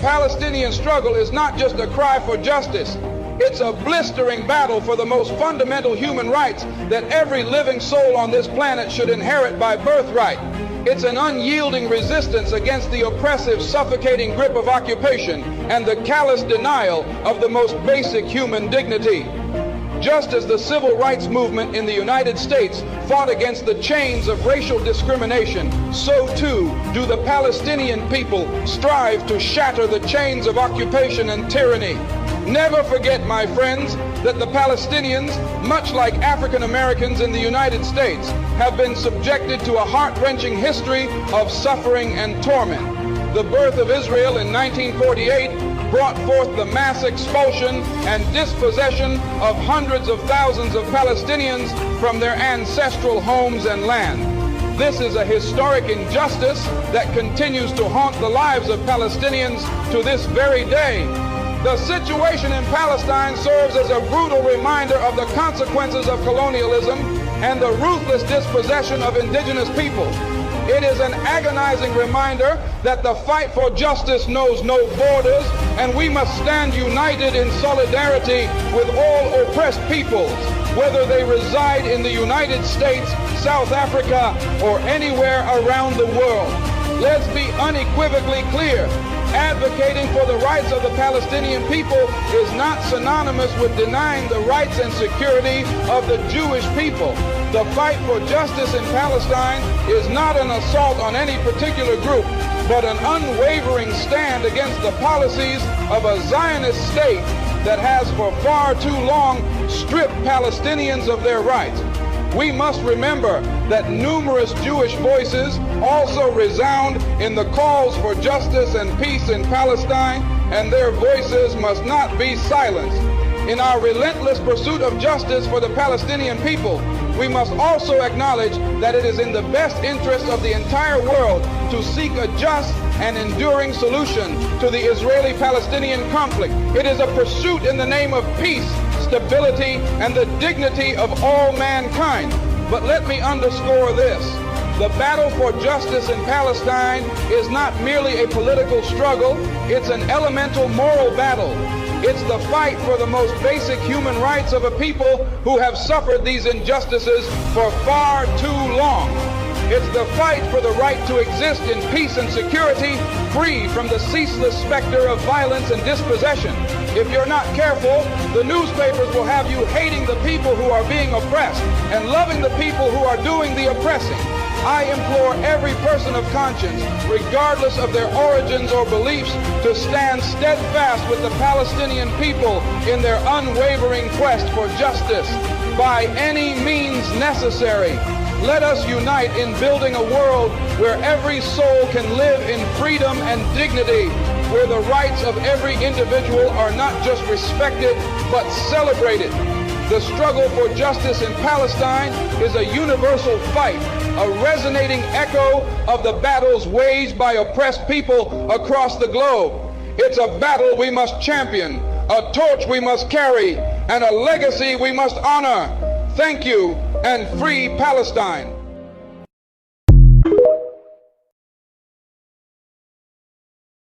Palestinian struggle is not just a cry for justice. It's a blistering battle for the most fundamental human rights that every living soul on this planet should inherit by birthright. It's an unyielding resistance against the oppressive, suffocating grip of occupation and the callous denial of the most basic human dignity. Just as the civil rights movement in the United States fought against the chains of racial discrimination, so too do the Palestinian people strive to shatter the chains of occupation and tyranny. Never forget, my friends, that the Palestinians, much like African Americans in the United States, have been subjected to a heart-wrenching history of suffering and torment. The birth of Israel in 1948 brought forth the mass expulsion and dispossession of hundreds of thousands of Palestinians from their ancestral homes and land. This is a historic injustice that continues to haunt the lives of Palestinians to this very day. The situation in Palestine serves as a brutal reminder of the consequences of colonialism and the ruthless dispossession of indigenous people. It is an agonizing reminder that the fight for justice knows no borders, and we must stand united in solidarity with all oppressed peoples, whether they reside in the United States, South Africa, or anywhere around the world. Let's be unequivocally clear. Advocating for the rights of the Palestinian people is not synonymous with denying the rights and security of the Jewish people. The fight for justice in Palestine is not an assault on any particular group, but an unwavering stand against the policies of a Zionist state that has for far too long stripped Palestinians of their rights. We must remember that numerous Jewish voices also resound in the calls for justice and peace in Palestine, and their voices must not be silenced. In our relentless pursuit of justice for the Palestinian people, we must also acknowledge that it is in the best interest of the entire world to seek a just and enduring solution to the Israeli-Palestinian conflict. It is a pursuit in the name of peace, stability, and the dignity of all mankind. But let me underscore this. The battle for justice in Palestine is not merely a political struggle, it's an elemental moral battle. It's the fight for the most basic human rights of a people who have suffered these injustices for far too long. It's the fight for the right to exist in peace and security, free from the ceaseless specter of violence and dispossession. If you're not careful, the newspapers will have you hating the people who are being oppressed and loving the people who are doing the oppressing. I implore every person of conscience, regardless of their origins or beliefs, to stand steadfast with the Palestinian people in their unwavering quest for justice by any means necessary. Let us unite in building a world where every soul can live in freedom and dignity, where the rights of every individual are not just respected, but celebrated. The struggle for justice in Palestine is a universal fight, a resonating echo of the battles waged by oppressed people across the globe. It's a battle we must champion, a torch we must carry, and a legacy we must honor. Thank you, and free Palestine.